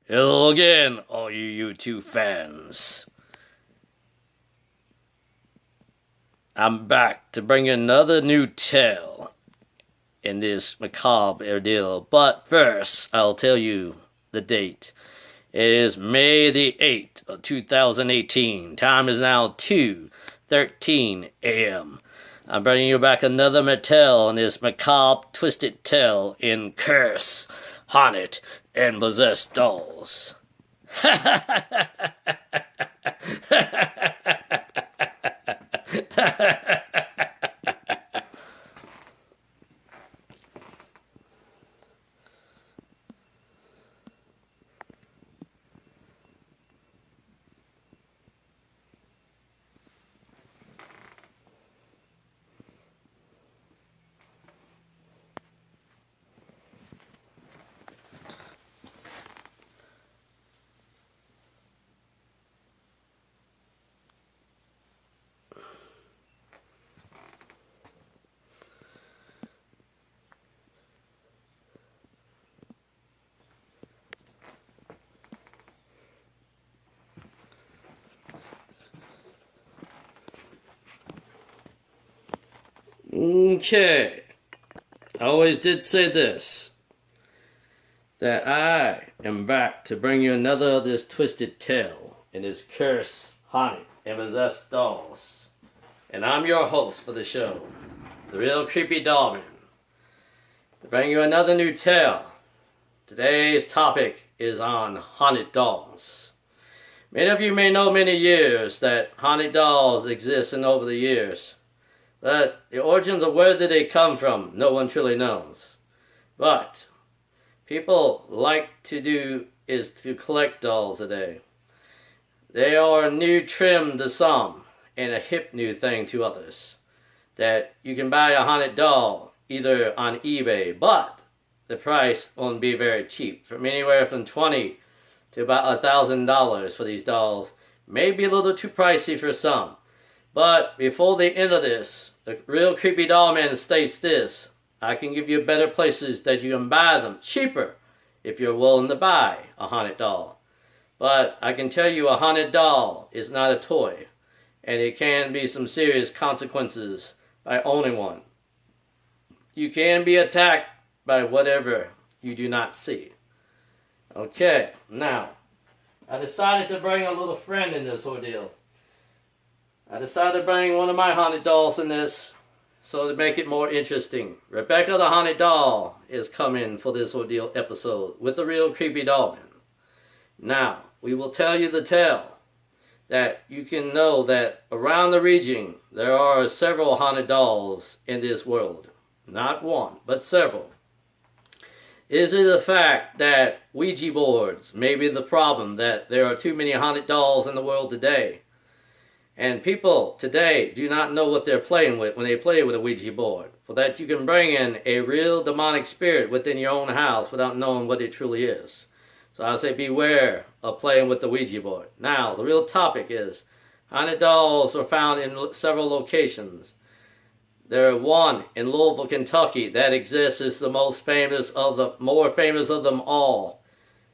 Hello again, all you YouTube fans. I'm back to bring you another new tale in this macabre ordeal. But first, I'll tell you the date. It is May the 8th of 2018. Time is now 2:13 a.m. I'm bringing you back another tale in this macabre, twisted tale in Curse, Haunted, and Possessed Dolls. Okay. I always did say this, that I am back to bring you another of this twisted tale in this Curse, Haunted, and Possessed Dolls. And I'm your host for the show, the Real Creepy Dollman. To bring you another new tale. Today's topic is on haunted dolls. Many of you may know many years that haunted dolls exist in over the years. But the origins of where did they come from, no one truly knows. But people like to do is to collect dolls today. They are a new trim to some and a hip new thing to others. That you can buy a haunted doll either on eBay, but the price won't be very cheap. From anywhere from $20 to about $1,000 for these dolls. Maybe a little too pricey for some. But before the end of this, the Real Creepy Dollman states this: I can give you better places that you can buy them cheaper if you're willing to buy a haunted doll. But I can tell you a haunted doll is not a toy, and it can be some serious consequences by owning one. You can be attacked by whatever you do not see. Okay, now, I decided to bring a little friend in this ordeal. I decided to bring one of my haunted dolls in this, so to make it more interesting. Rebecca the Haunted Doll is coming for this ordeal episode with the Real Creepy Dollman. Now, we will tell you the tale that you can know that around the region there are several haunted dolls in this world. Not one, but several. Is it the fact that Ouija boards may be the problem, that there are too many haunted dolls in the world today? And people today do not know what they're playing with when they play with a Ouija board. For that you can bring in a real demonic spirit within your own house without knowing what it truly is. So I say beware of playing with the Ouija board. Now, the real topic is, haunted dolls are found in several locations. There are one in Louisville, Kentucky that exists, is the more famous of them all.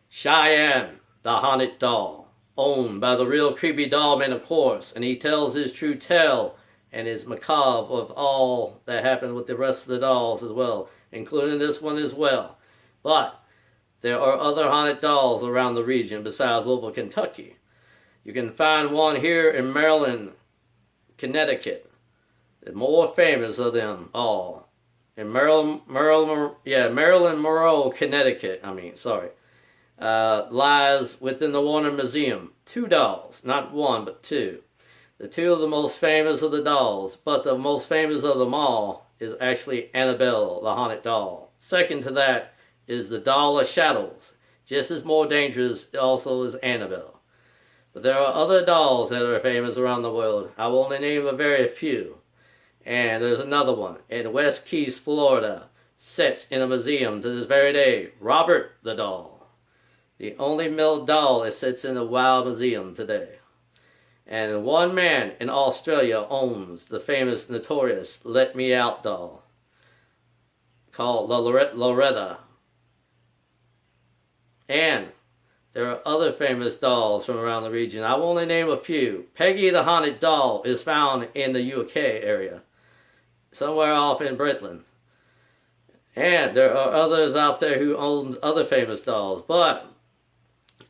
Cheyenne, the Haunted Doll. Owned by the Real Creepy Dollman, of course, and he tells his true tale and his macabre of all that happened with the rest of the dolls as well, including this one as well. But there are other haunted dolls around the region besides Louisville, Kentucky. You can find one here in Maryland, Connecticut. The more famous of them all. In Maryland, Monroe, Connecticut, lies within the Warner Museum. 2 dolls, not one, but 2. The 2 of the most famous of the dolls, but the most famous of them all is actually Annabelle, the Haunted Doll. Second to that is the Doll of Shadows. Just as more dangerous also is Annabelle. But there are other dolls that are famous around the world. I will only name a very few. And there's another one in West Keys, Florida, sits in a museum to this very day. Robert the Doll. The only male doll that sits in a wild museum today. And one man in Australia owns the famous, notorious Let Me Out doll, called Loretta. And there are other famous dolls from around the region. I will only name a few. Peggy the Haunted Doll is found in the UK area, somewhere off in Britland. And there are others out there who own other famous dolls, but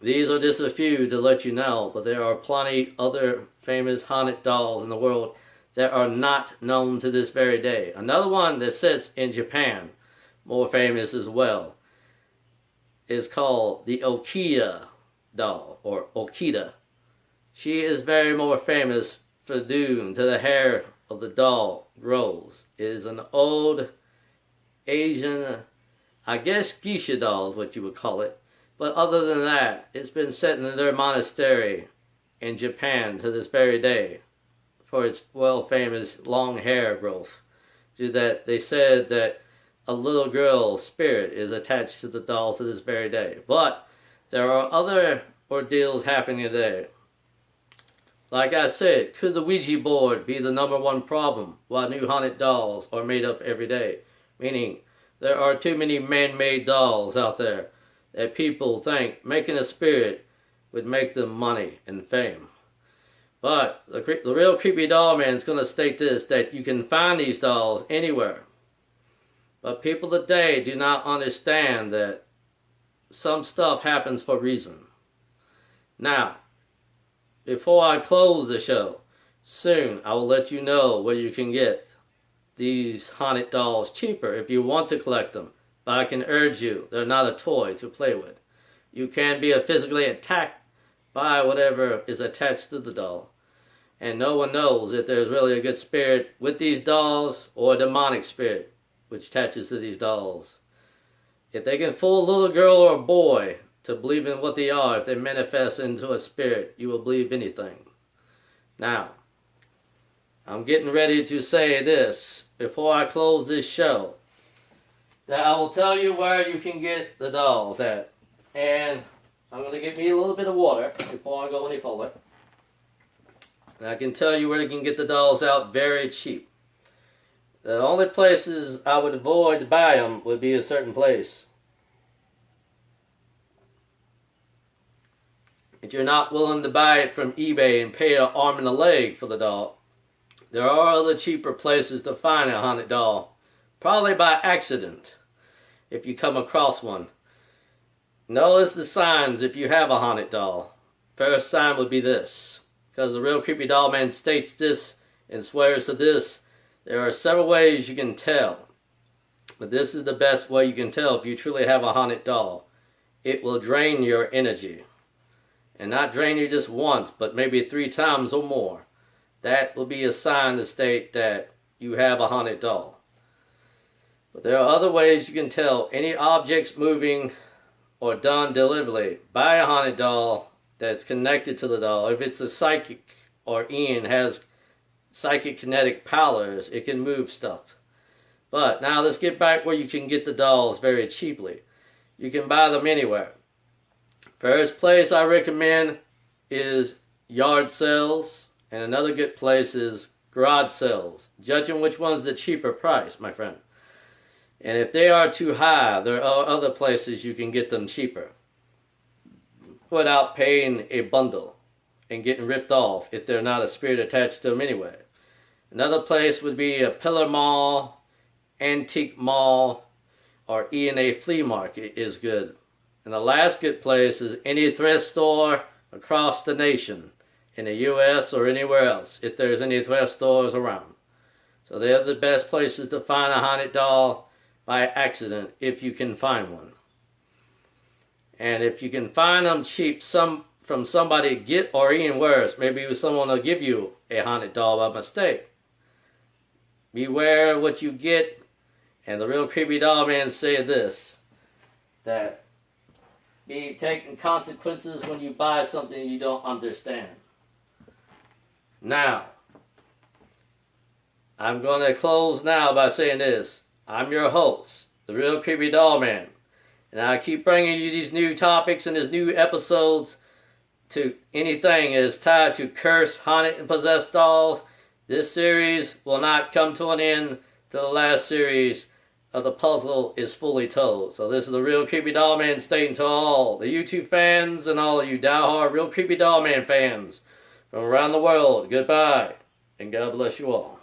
these are just a few to let you know. But there are plenty other famous haunted dolls in the world that are not known to this very day. Another one that sits in Japan, more famous as well, is called the Okita doll, or Okita. She is very more famous for due to the hair of the doll grows. It is an old Asian, I guess geisha doll is what you would call it. But other than that, it's been set in their monastery in Japan to this very day for its well-famous long hair growth. Due that they said that a little girl's spirit is attached to the doll to this very day. But there are other ordeals happening there. Like I said, could the Ouija board be the #1 problem while new haunted dolls are made up every day? Meaning, there are too many man-made dolls out there that people think making a spirit would make them money and fame. But the real creepy doll man is going to state this, that you can find these dolls anywhere. But people today do not understand that some stuff happens for a reason. Now, before I close the show, soon I will let you know where you can get these haunted dolls cheaper if you want to collect them. But I can urge you, they're not a toy to play with. You can be physically attacked by whatever is attached to the doll. And no one knows if there's really a good spirit with these dolls or a demonic spirit which attaches to these dolls. If they can fool a little girl or a boy to believe in what they are, if they manifest into a spirit, you will believe anything. Now, I'm getting ready to say this before I close this show, that I will tell you where you can get the dolls at. And I'm going to get me a little bit of water before I go any further. And I can tell you where you can get the dolls out very cheap. The only places I would avoid to buy them would be a certain place. If you're not willing to buy it from eBay and pay an arm and a leg for the doll, there are other cheaper places to find a haunted doll. Probably by accident, if you come across one. Notice the signs if you have a haunted doll. First sign would be this. Because the Real Creepy Doll Man states this and swears to this, there are several ways you can tell. But this is the best way you can tell if you truly have a haunted doll. It will drain your energy. And not drain you just once, but maybe 3 times or more. That will be a sign to state that you have a haunted doll. But there are other ways you can tell any objects moving or done deliberately by a haunted doll that's connected to the doll. If it's a psychic or Ian has psychic kinetic powers, it can move stuff. But now let's get back where you can get the dolls very cheaply. You can buy them anywhere. First place I recommend is yard sales, and another good place is garage sales, judging which one's the cheaper price, my friend. And if they are too high, there are other places you can get them cheaper without paying a bundle and getting ripped off if they're not a spirit attached to them anyway. Another place would be a pillar mall, antique mall, or E&A flea market is good. And the last good place is any thrift store across the nation, in the U.S. or anywhere else, if there's any thrift stores around. So they're the best places to find a haunted doll by accident, if you can find one. And if you can find them cheap from somebody, or even worse, maybe someone will give you a haunted doll by mistake. Beware what you get. And the Real Creepy Doll Man said this, that be taking consequences when you buy something you don't understand. Now, I'm going to close now by saying this. I'm your host, the Real Creepy Doll Man, and I keep bringing you these new topics and these new episodes to anything that is tied to cursed, haunted, and possessed dolls. This series will not come to an end till the last series of the puzzle is fully told. So this is the Real Creepy Doll Man stating to all the YouTube fans and all of you diehard Real Creepy Doll Man fans from around the world, goodbye, and God bless you all.